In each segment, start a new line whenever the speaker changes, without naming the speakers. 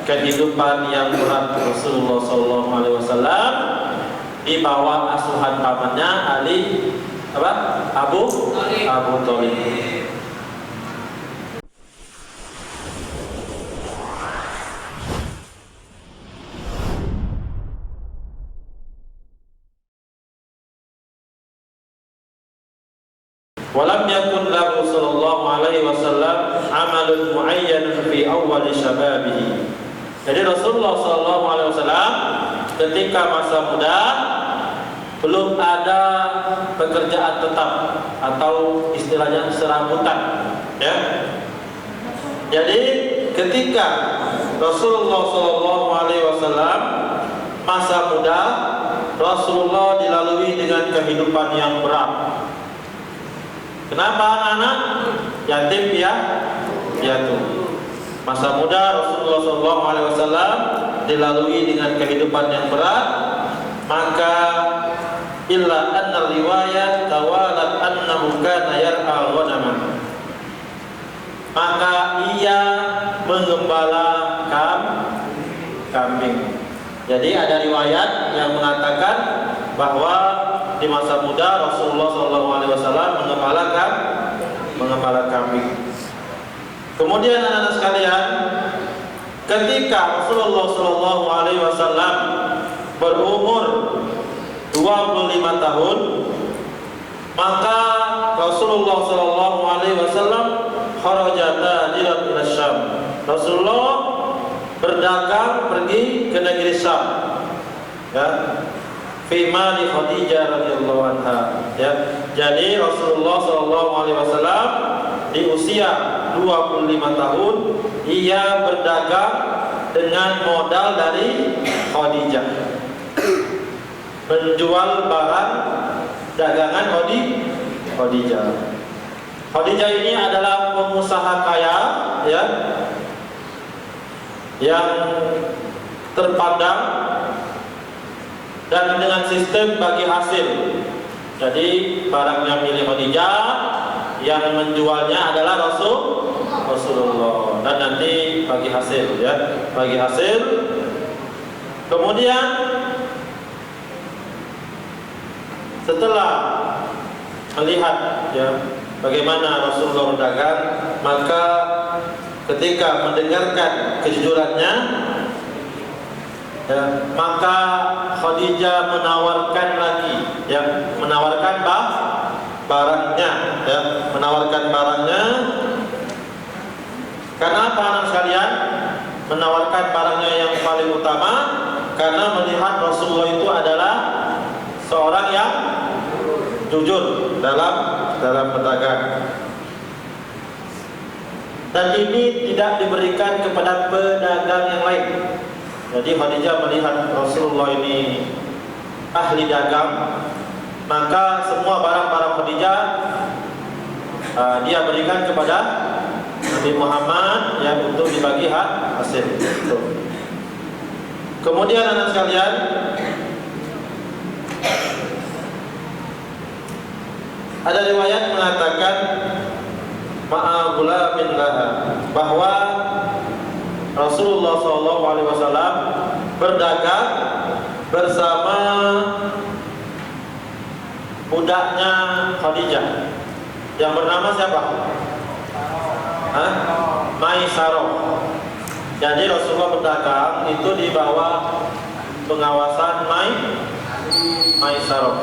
kehidupan yang berat Rasulullah SAW di bawah asuhan pamannya Abu Thalib. Walam yakun lahu sallallahu alaihi wasallam amalun muayyanun fi awwal syababihi. Jadi Rasulullah sallallahu alaihi wasallam ketika masa muda belum ada pekerjaan tetap atau istilahnya serabutan, ya. Jadi ketika Rasulullah sallallahu alaihi wasallam masa muda, Rasulullah dilalui dengan kehidupan yang berat. Kenapa anak-anak yatim piatu? Masa muda Rasulullah SAW dilalui dengan kehidupan yang berat, maka illa anna riwayat tawalat annahu kana yar'a ghanaman. Maka ia mengembala kambing. Jadi ada riwayat yang mengatakan bahwa di masa muda Rasulullah SAW mengembala kambing. Kemudian anak-anak sekalian, ketika Rasulullah SAW berumur 25 tahun, maka Rasulullah SAW kharaja tajiran ila Syam. Rasulullah berdagang pergi ke negeri Syam, ya. Fi mali Khadijah radhiyallahu anha, ya. Jadi Rasulullah SAW di usia 25 tahun ia berdagang dengan modal dari Khadijah, menjual barang dagangan Khadijah. Khadijah ini adalah pengusaha kaya, ya, yang terpandang dan dengan sistem bagi hasil. Jadi barangnya milik Khadijah, yang menjualnya adalah Rasulullah, dan nanti bagi hasil, ya, bagi hasil. Kemudian setelah melihat, ya, bagaimana Rasulullah berdagang, maka ketika mendengarkan kejujurannya, ya, maka Khadijah menawarkan lagi, ya, menawarkan barangnya, ya, menawarkan barangnya. Karena apa anak sekalian? Menawarkan barangnya yang paling utama karena melihat Rasulullah itu adalah seorang yang jujur dalam berdagang. Dan ini tidak diberikan kepada pedagang yang lain. Jadi Khadijah melihat Rasulullah ini ahli dagang, maka semua barang-barang Khadijah dia berikan kepada Nabi Muhammad, ya, untuk dibagi hasil. Kemudian anak sekalian, ada riwayat mengatakan ma'agulamin laha, bahwa Rasulullah SAW berdagang bersama budaknya Khadijah yang bernama siapa? Maisarah. Jadi Rasulullah berdagang itu di bawah pengawasan Maisarah.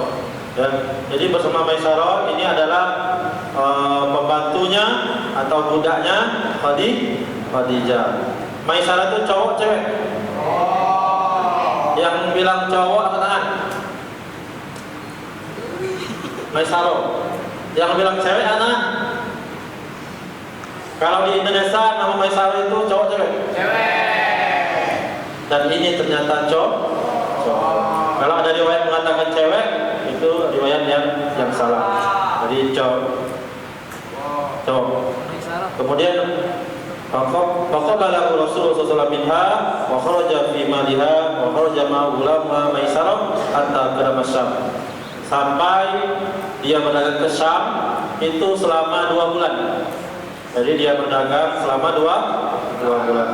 Ya, jadi bersama Maisarah ini adalah pembantunya atau budaknya Khadijah. Maisarah itu cowok cewek? Yang bilang cowok angkat tangan. Maisarah. Yang bilang cewek anak. Kalau di Indonesia nama Maisarah itu cowok cewek? Cewek. Dan ini ternyata cowok. Kalau ada riwayat mengatakan cewek, itu riwayat yang salah. Jadi cowok. Kemudian faqala Rasulullah sallallahu alaihi wasallam wa kharaja fi maliha wa kharaja ma'ulama Maisarah hatta qadama Syam. Sampai dia berdagang ke Syam itu selama 2 bulan. Jadi dia berdagang selama 2 bulan.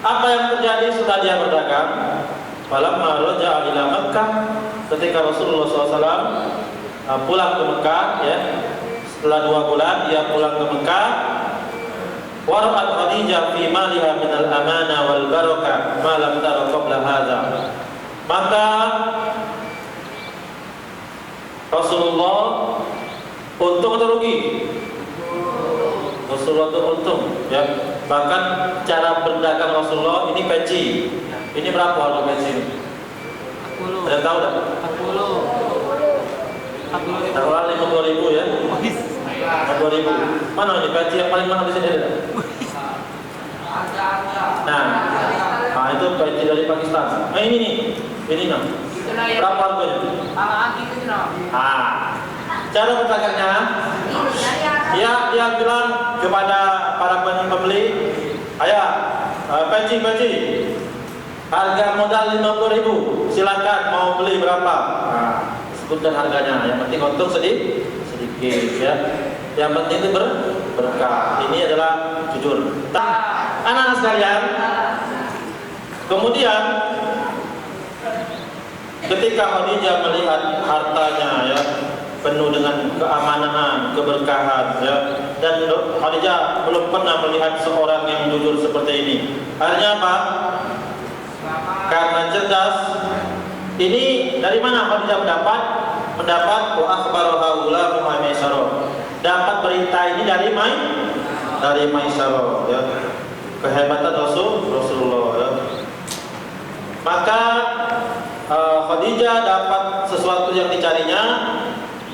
Apa yang terjadi setelah dia berdagang? Falamma raja'a ila Makkah, ketika Rasulullah SAW pulang ke Mekah, ya, setelah 2 bulan dia pulang ke Mekah. Wara'at Khadijah fi maliha min al-amana wal barakah ma lam tara qabla hadza. Maka Rasulullah untung atau rugi? Rasulullah itu untung, ya. Bahkan cara berdagang Rasulullah ini peci. Ini berapa harga peci ini?
40.
Ada tahu tak?
40.
Taruhlah 52.000 ya. 52.000. Mana ini peci yang paling mahal di sini ada? Nah, itu peci dari Pakistan. Nah ini nih, ini nah. Berapa harganya? Cara berdagangnya, dia bilang kepada para pembeli, ayah, peci, harga modal 50.000, silakan mau beli berapa? Nah, sebutkan harganya. Yang penting untung sedikit, ya. Yang penting itu berkah. Ini adalah jujur. Anak-anak sekalian, kemudian ketika Khadijah melihat hartanya, ya, penuh dengan keamanan, keberkahan, ya, dan Khadijah belum pernah melihat seorang yang jujur seperti ini. Akhirnya apa? Karena cerdas. Ini dari mana Khadijah mendapat wa akhbaraha ulamu Maisarah. Dapat berita ini dari Maisarah, ya. Kehebatan Rasulullah, ya. Maka Khadijah dapat sesuatu yang dicarinya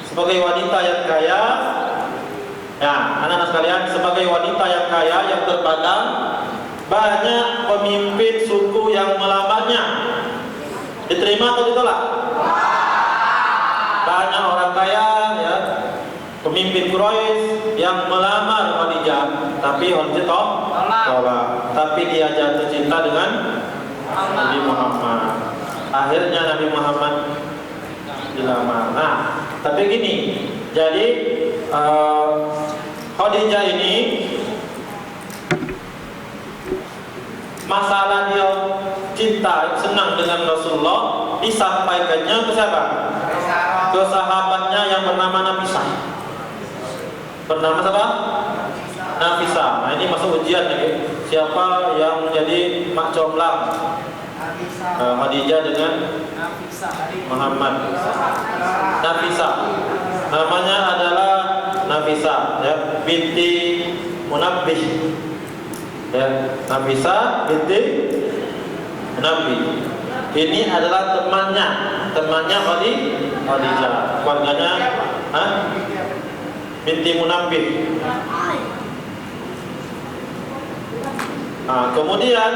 sebagai wanita yang kaya. Ya, anak-anak sekalian, sebagai wanita yang kaya, yang terpandang, banyak pemimpin suku yang melamarnya. Diterima atau ditolak? Banyak orang kaya, ya, pemimpin Quraisy yang melamar Khadijah, tapi Khadijah tolak. Tapi dia jatuh cinta dengan Nabi Muhammad. Akhirnya Nabi Muhammad dilamar. Nah, tapi gini, jadi Khadijah ini masalah dia cinta, senang dengan Rasulullah disampaikannya ke siapa? Ke sahabatnya yang bernama Nafisah. Bernama siapa? Nafisah. Nah, ini masuk ujian lagi. Siapa yang menjadi mak comblang Khadijah dengan Muhammad? Nafisah. Namanya adalah Nafisah, ya, binti Munabbih. Ya, Nafisah binti Munabbih. Ini adalah temannya Khadijah. Keluarganya binti Munabbih. Nah, kemudian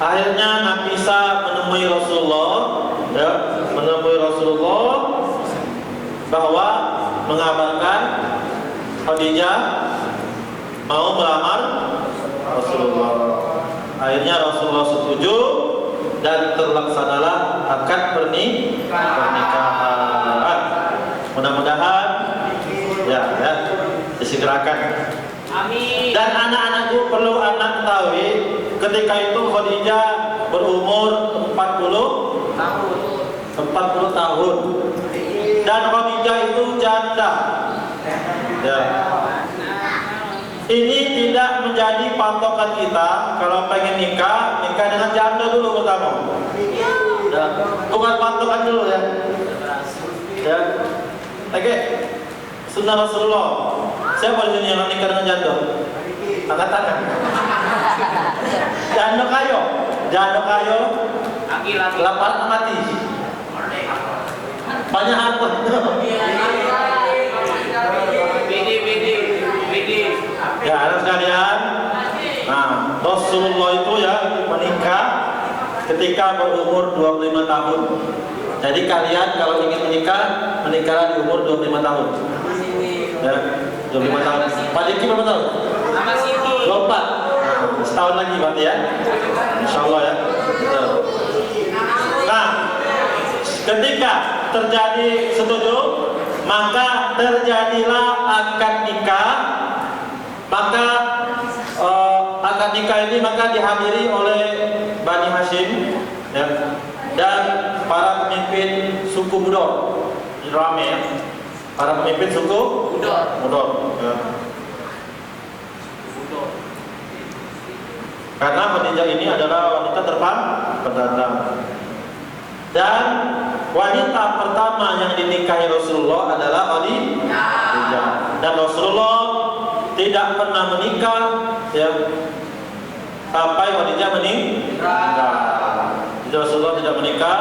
akhirnya Nafisah menemui Rasulullah, ya, bahwa mengabarkan Khadijah mau melamar Rasulullah. Akhirnya Rasulullah setuju dan terlaksanalah akad pernikahan. Mudah-mudahan ya disegerakan. Amin. Dan anak-anakku perlu anak ketahui, ketika itu Khadijah berumur 40 tahun. Dan Khadijah itu janda. Ya. Ini tidak menjadi patokan kita. Kalau pengen nikah dengan janda dulu pertama. Ya. Bukan patokan dulu, ya. Ya. Oke. Sunnah Rasulullah. Siapa di sini yang nikah dengan janda? Angkat tangan. Janda kayo. Laki-laki. Lapar mati. Banyak harta. Ya, anak sekalian. Nah, Rasulullah itu ya menikah ketika berumur 25 tahun. Jadi kalian kalau ingin menikahlah di umur 25 tahun. Ya, 25 tahun. Pak Diki berapa tahun? 24. Setahun lagi berarti ya. Insyaallah ya. Nah, ketika terjadi setuju, maka terjadilah akad nikah. Maka akad akad nikah ini maka dihadiri oleh Bani Hashim ya, dan para pemimpin suku Mudor. Ramai ya. Para pemimpin suku Mudor ya. Karena Khadijah ini adalah wanita terpandang. Dan wanita pertama yang dinikahi Rasulullah adalah Khadijah. Dan Rasulullah tidak pernah menikah ya, sampai Khadijah meninggal. Jadi Rasulullah tidak menikah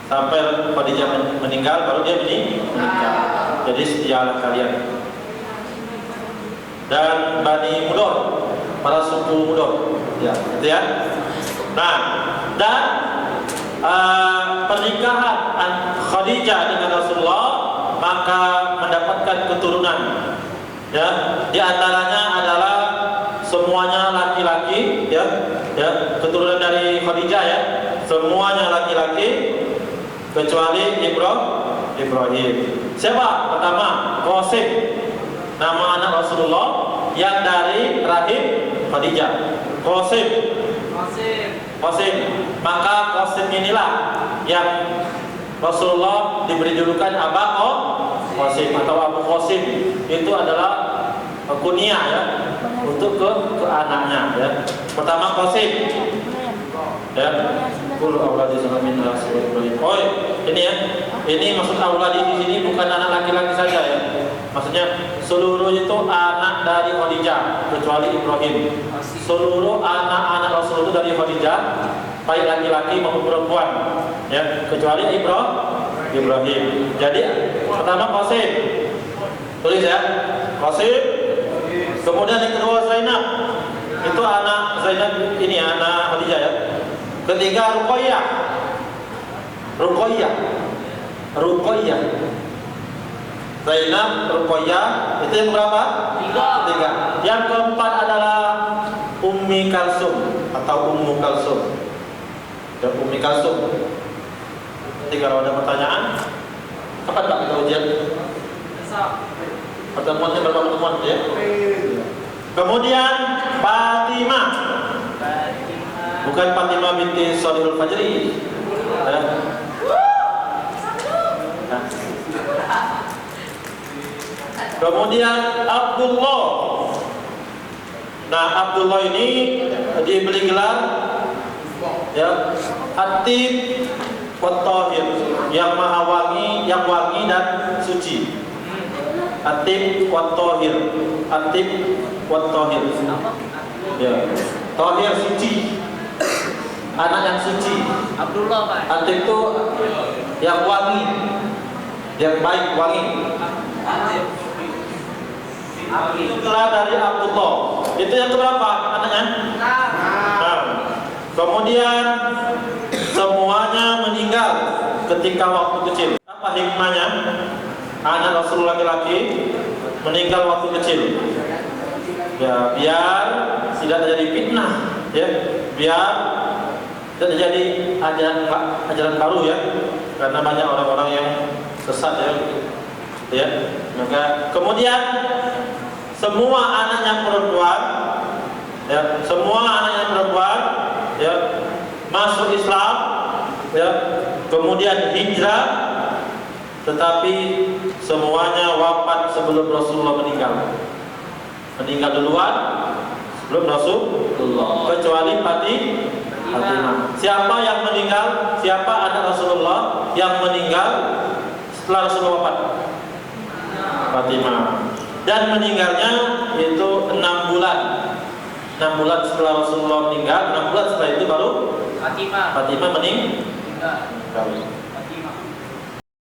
sampai Khadijah meninggal, baru dia menikah. Jadi setialah kalian. Dan Bani Mudor, para suku Mudor ya, gitu ya. Nah, dan pernikahan Khadijah dengan Rasulullah maka mendapatkan keturunan ya, di antaranya adalah semuanya laki-laki ya, keturunan dari Khadijah ya, semuanya laki-laki kecuali Ibrahim. Siapa? Pertama, Qasim, nama anak Rasulullah yang dari rahim Khadijah. Qasim. Maka Qasim inilah yang Rasulullah diberi julukan Aba Qasim atau Abu Qasim. Itu adalah kunyah ya, untuk ke anaknya ya. Pertama Qasim ya. Oh, ini ya. Ini maksud auladi di sini bukan anak laki-laki saja ya. Maksudnya seluruh itu anak dari Khadijah kecuali Ibrahim. Seluruh anak-anak Rasul itu dari Khadijah, baik laki-laki maupun perempuan ya, kecuali Ibrahim. Jadi pertama Qasim. Tulis ya. Qasim. Kemudian yang kedua Zainab. Itu anak Zainab ini anak Khadijah ya. Ketiga Ruqayyah. Zainab, Ruqayyah, itu yang berapa? Ketiga. Yang keempat adalah Ummi Kalsum atau Ummu Kalsum. Ya, Ummi Kalsum. Ketika ada pertanyaan, kapan Pak kita ujian? Pertemuannya berapa pertemuan ya? Kemudian Fatimah. Bukan Fatimah binti Shalihul Fajri. Ya. Kemudian Abdullah. Nah, Abdullah ini diberi gelar ya, Atib wa Thahir, yang maha wangi, yang wangi dan suci. Atib wa Thahir. Atib wa Thahir. Ya. Thahir suci. Anak yang suci.
Abdullah Pak.
Atib itu yang wangi, yang baik wangi. Itu gelar dari Abdullah. Itu yang berapa anaknya? Nah. Kemudian semuanya meninggal ketika waktu kecil. Apa hikmahnya? Anak Rasulullah laki-laki meninggal waktu kecil. Ya, biar tidak terjadi fitnah, ya. Biar tidak terjadi ajaran baru ya. Karena banyak orang-orang yang sesat ya. Ya. Maka kemudian semua anaknya perempuan ya, semua anaknya perempuan ya masuk Islam ya, kemudian hijrah, tetapi semuanya wafat sebelum Rasulullah meninggal duluan sebelum Rasulullah, kecuali Fatimah. Siapa yang meninggal? Siapa anak Rasulullah yang meninggal setelah Rasulullah wafat? Fatimah. Dan meninggalnya itu 6 bulan. 6 bulan setelah Rasulullah meninggal, 6 bulan setelah itu baru Fatimah meninggal.